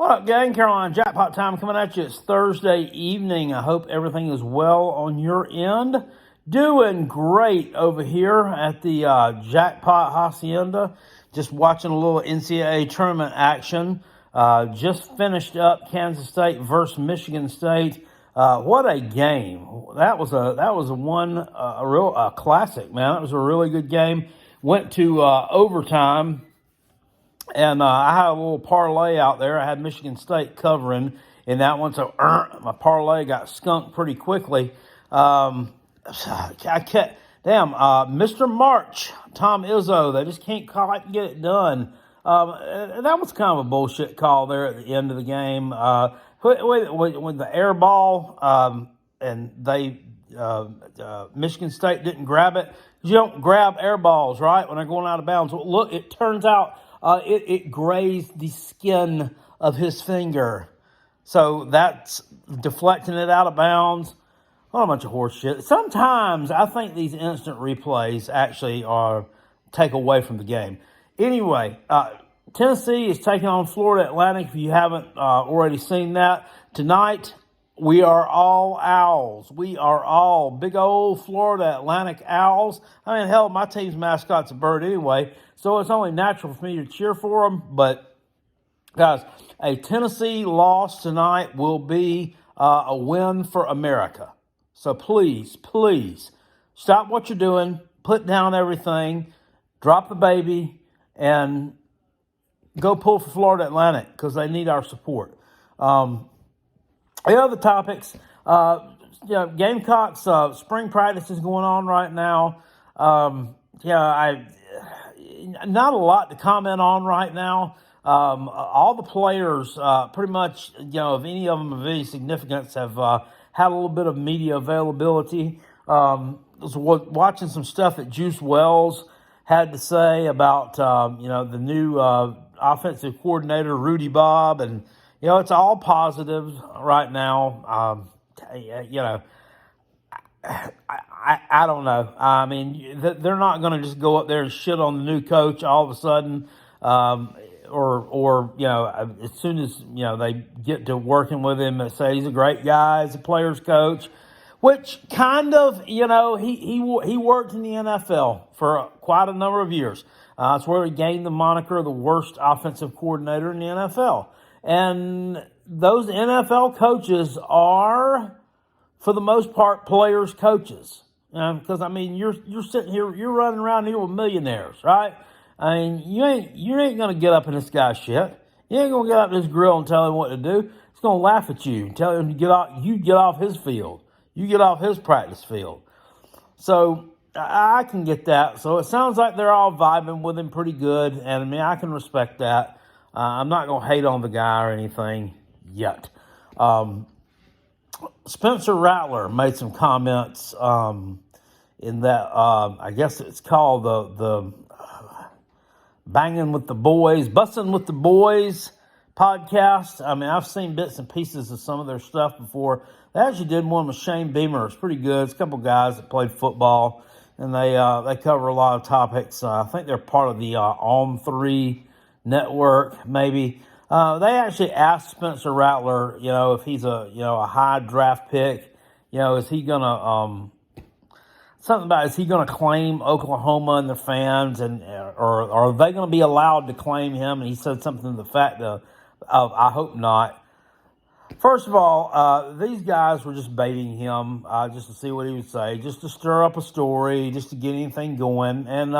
What up, gang? Carolina Jackpot time coming at you. It's Thursday evening. I hope everything is well on your end. Doing great over here at the Jackpot Hacienda. Just watching a little NCAA tournament action. Just finished up Kansas State versus Michigan State. What a game! That was a real classic, man. That was a really good game. Went to overtime. And I had a little parlay out there. I had Michigan State covering in that one, so my parlay got skunked pretty quickly. Mr. March, Tom Izzo, they just can't quite get it done. That was kind of a bullshit call there at the end of the game. With the air ball, and Michigan State didn't grab it. You don't grab air balls, right, when they're going out of bounds. Well, look, it turns out it grazed the skin of his finger. So that's deflecting it out of bounds. What a bunch of horse shit. Sometimes I think these instant replays actually take away from the game. Anyway, Tennessee is taking on Florida Atlantic. If you haven't already seen that, tonight we are all Owls. We are all big old Florida Atlantic Owls. I mean, hell, my team's mascot's a bird anyway, so it's only natural for me to cheer for them. But, guys, a Tennessee loss tonight will be a win for America. So please, please, stop what you're doing, put down everything, drop the baby, and go pull for Florida Atlantic because they need our support. The other topics, Gamecocks spring practice is going on right now. Not a lot to comment on right now. All the players, pretty much, if any of them of any significance, have had a little bit of media availability. I was watching some stuff that Juice Wells had to say about, the new offensive coordinator, Rudy Bob, and it's all positive right now. I don't know. I mean, they're not going to just go up there and shit on the new coach all of a sudden, or as soon as they get to working with him and say he's a great guy, he's a player's coach, which kind of he worked in the NFL for quite a number of years. That's where he gained the moniker of the worst offensive coordinator in the NFL. And those NFL coaches are, for the most part, players' coaches. Because you're sitting here, you're running around here with millionaires, right? I mean, you ain't gonna get up in this guy's shit. You ain't gonna get up in his grill and tell him what to do. He's gonna laugh at you and tell him to get off. You get off his field. You get off his practice field. So I can get that. So it sounds like they're all vibing with him pretty good, and I can respect that. I'm not going to hate on the guy or anything yet. Spencer Rattler made some comments in that, I guess it's called the Banging with the Boys, Busting with the Boys podcast. I mean, I've seen bits and pieces of some of their stuff before. They actually did one with Shane Beamer. It's pretty good. It's a couple guys that played football, and they cover a lot of topics. I think they're part of the On 3 network, maybe. They actually asked Spencer Rattler, if he's a high draft pick, is he gonna is he gonna claim Oklahoma and their fans, or are they gonna be allowed to claim him? And he said something to the fact of I hope not. First of all, these guys were just baiting him just to see what he would say, just to stir up a story, just to get anything going, and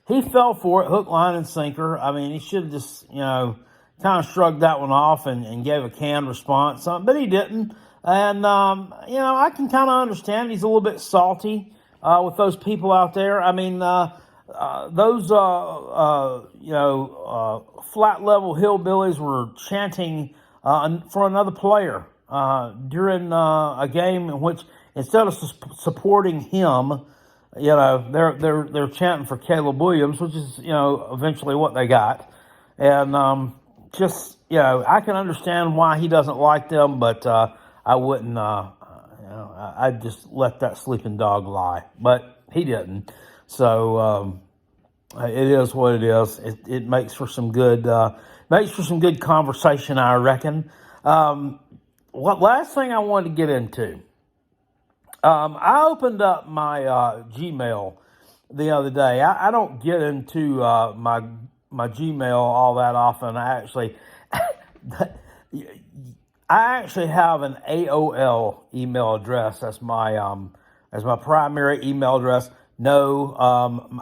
he fell for it, hook, line, and sinker. I mean, he should have just, kind of shrugged that one off and gave a canned response, but he didn't. And, I can kind of understand he's a little bit salty with those people out there. I mean, those flat-level hillbillies were chanting for another player during a game in which, instead of supporting him, they're chanting for Caleb Williams, which is, eventually what they got. And I can understand why he doesn't like them, but I wouldn't, I'd just let that sleeping dog lie. But he didn't. So it is what it is. It makes for some good Makes for some good conversation, I reckon. What last thing I wanted to get into? I opened up my Gmail the other day. I don't get into my Gmail all that often. I actually have an AOL email address. That's my primary email address. No,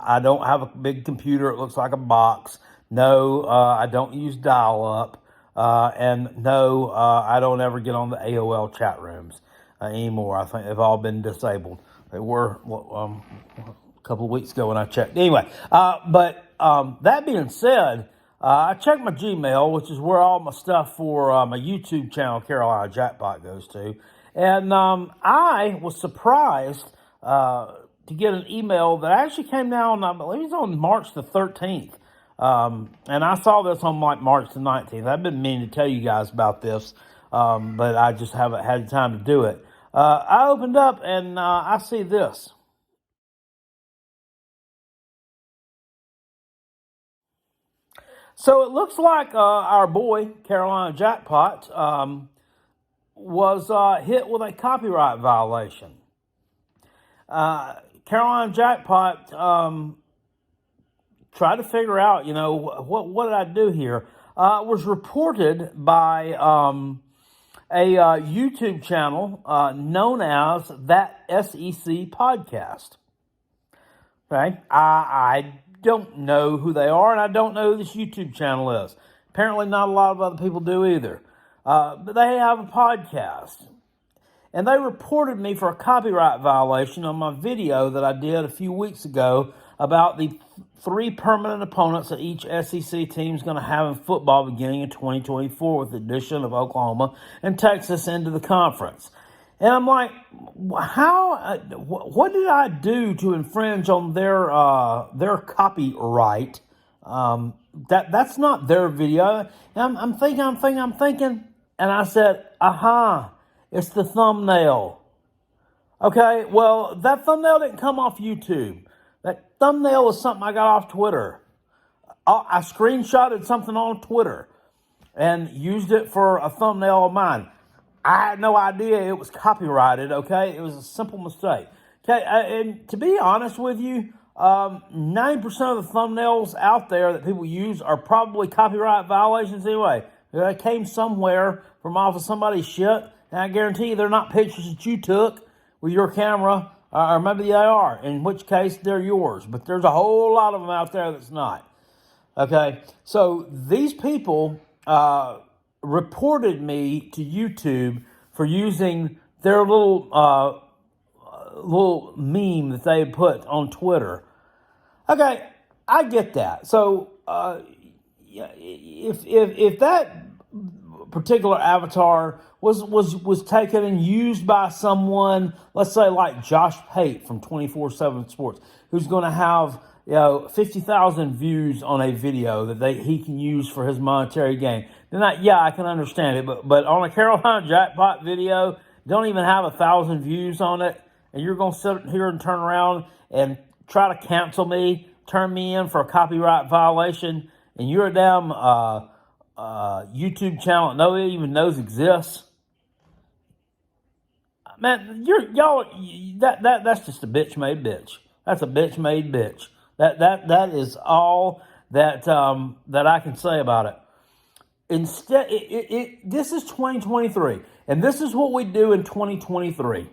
I don't have a big computer. It looks like a box. No, I don't use dial-up. And no, I don't ever get on the AOL chat rooms anymore. I think they've all been disabled. They were a couple of weeks ago when I checked. Anyway, but that being said, I checked my Gmail, which is where all my stuff for my YouTube channel, Carolina Jackpot, goes to. And I was surprised to get an email that actually came down, I believe it's on March the 13th. And I saw this on like March the 19th. I've been meaning to tell you guys about this, but I just haven't had time to do it. I opened up and I see this. So it looks like our boy, Carolina Jackpot, was hit with a copyright violation. Carolina Jackpot tried to figure out, what did I do here? It was reported by a YouTube channel known as That SEC Podcast. Okay, I don't know who they are, and I don't know who this YouTube channel is. Apparently not a lot of other people do either. But they have a podcast. And they reported me for a copyright violation on my video that I did a few weeks ago about the 3 permanent opponents that each SEC team is going to have in football beginning in 2024 with the addition of Oklahoma and Texas into the conference. And I'm like, what did I do to infringe on their copyright? That's not their video. And I'm thinking, and I said, it's the thumbnail. Okay, well, that thumbnail didn't come off YouTube. That thumbnail was something I got off Twitter. I screenshotted something on Twitter and used it for a thumbnail of mine. I had no idea it was copyrighted, okay? It was a simple mistake. Okay, and to be honest with you, 90% of the thumbnails out there that people use are probably copyright violations anyway. They came somewhere from off of somebody's shit, and I guarantee you they're not pictures that you took with your camera, or maybe they are, in which case they're yours. But there's a whole lot of them out there that's not. Okay, so these people reported me to YouTube for using their little meme that they had put on Twitter. Okay, I get that. So if that particular avatar was taken and used by someone, let's say like Josh Pate from 24/7 Sports, who's going to have 50,000 views on a video that he can use for his monetary gain, then I can understand it. But on a Carolina Jackpot video, don't even have 1,000 views on it, and you're going to sit here and turn around and try to cancel me, turn me in for a copyright violation, and you're a damn YouTube channel that nobody even knows exists. Man, that's just a bitch made bitch. That's a bitch made bitch. That is all that I can say about it. Instead, this is 2023, and this is what we do in 2023.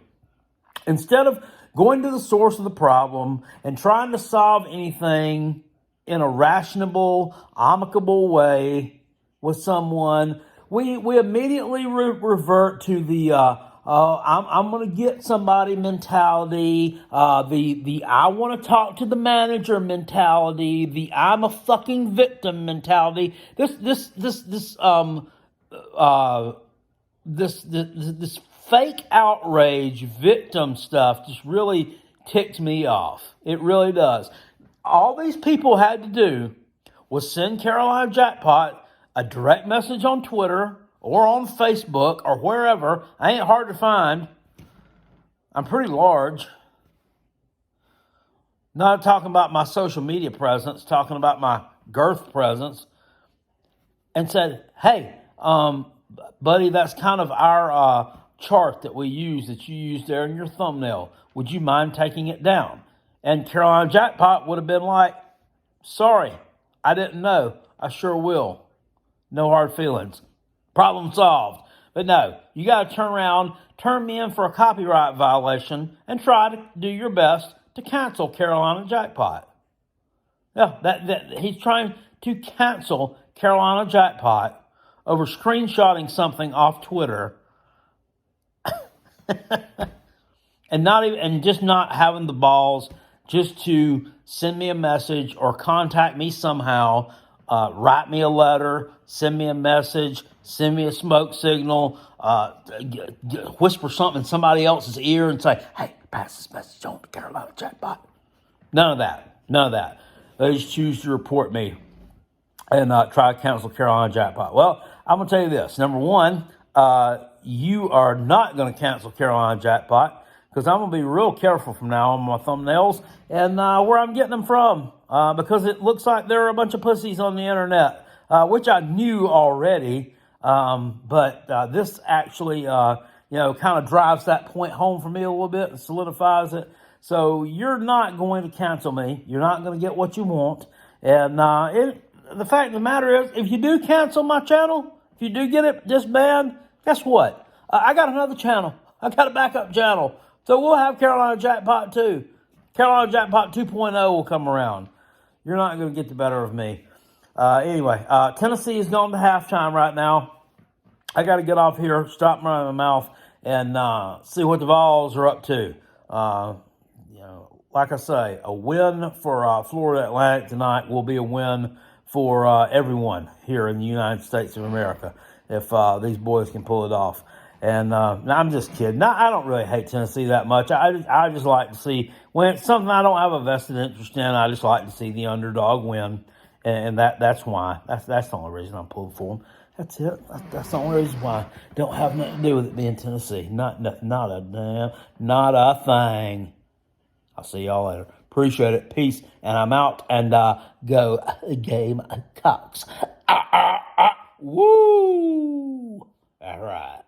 Instead of going to the source of the problem and trying to solve anything in a rational, amicable way with someone, we immediately revert to the I'm going to get somebody mentality, the I want to talk to the manager mentality, the I'm a fucking victim mentality. This fake outrage victim stuff just really ticks me off. It really does. All these people had to do was send Carolina Jackpot a direct message on Twitter or on Facebook or wherever. I ain't hard to find. I'm pretty large. Not talking about my social media presence, talking about my girth presence. and said, hey, buddy, that's kind of our chart that we use, that you use there in your thumbnail. Would you mind taking it down? And Carolina Jackpot would have been like, sorry, I didn't know. I sure will. No hard feelings. Problem solved. But no, you got to turn around, turn me in for a copyright violation, and try to do your best to cancel Carolina Jackpot. Yeah, he's trying to cancel Carolina Jackpot over screenshotting something off Twitter and just not having the balls just to send me a message or contact me somehow, write me a letter, send me a message, send me a smoke signal, whisper something in somebody else's ear and say, hey, pass this message on to Carolina Jackpot. None of that. They just choose to report me and try to cancel Carolina Jackpot. Well, I'm going to tell you this. Number one, you are not going to cancel Carolina Jackpot, because I'm going to be real careful from now on my thumbnails and where I'm getting them from, because it looks like there are a bunch of pussies on the internet, which I knew already, but this actually, kind of drives that point home for me a little bit and solidifies it. So you're not going to cancel me. You're not going to get what you want. And the fact of the matter is, if you do cancel my channel, if you do get it disbanded, guess what? I got another channel. I got a backup channel. So we'll have Carolina Jackpot 2. Carolina Jackpot 2.0 will come around. You're not going to get the better of me. Anyway, Tennessee is going to halftime right now. I got to get off here, stop running my mouth, and see what the Vols are up to. Like I say, a win for Florida Atlantic tonight will be a win for everyone here in the United States of America if these boys can pull it off. And I'm just kidding. I don't really hate Tennessee that much. I just like to see, when it's something I don't have a vested interest in, I just like to see the underdog win. And that's why. That's the only reason I'm pulling for them. That's it. That's the only reason why. Don't have nothing to do with it being Tennessee. Not a thing. I'll see y'all later. Appreciate it. Peace. And I'm out. And go Game Cocks. Woo! All right.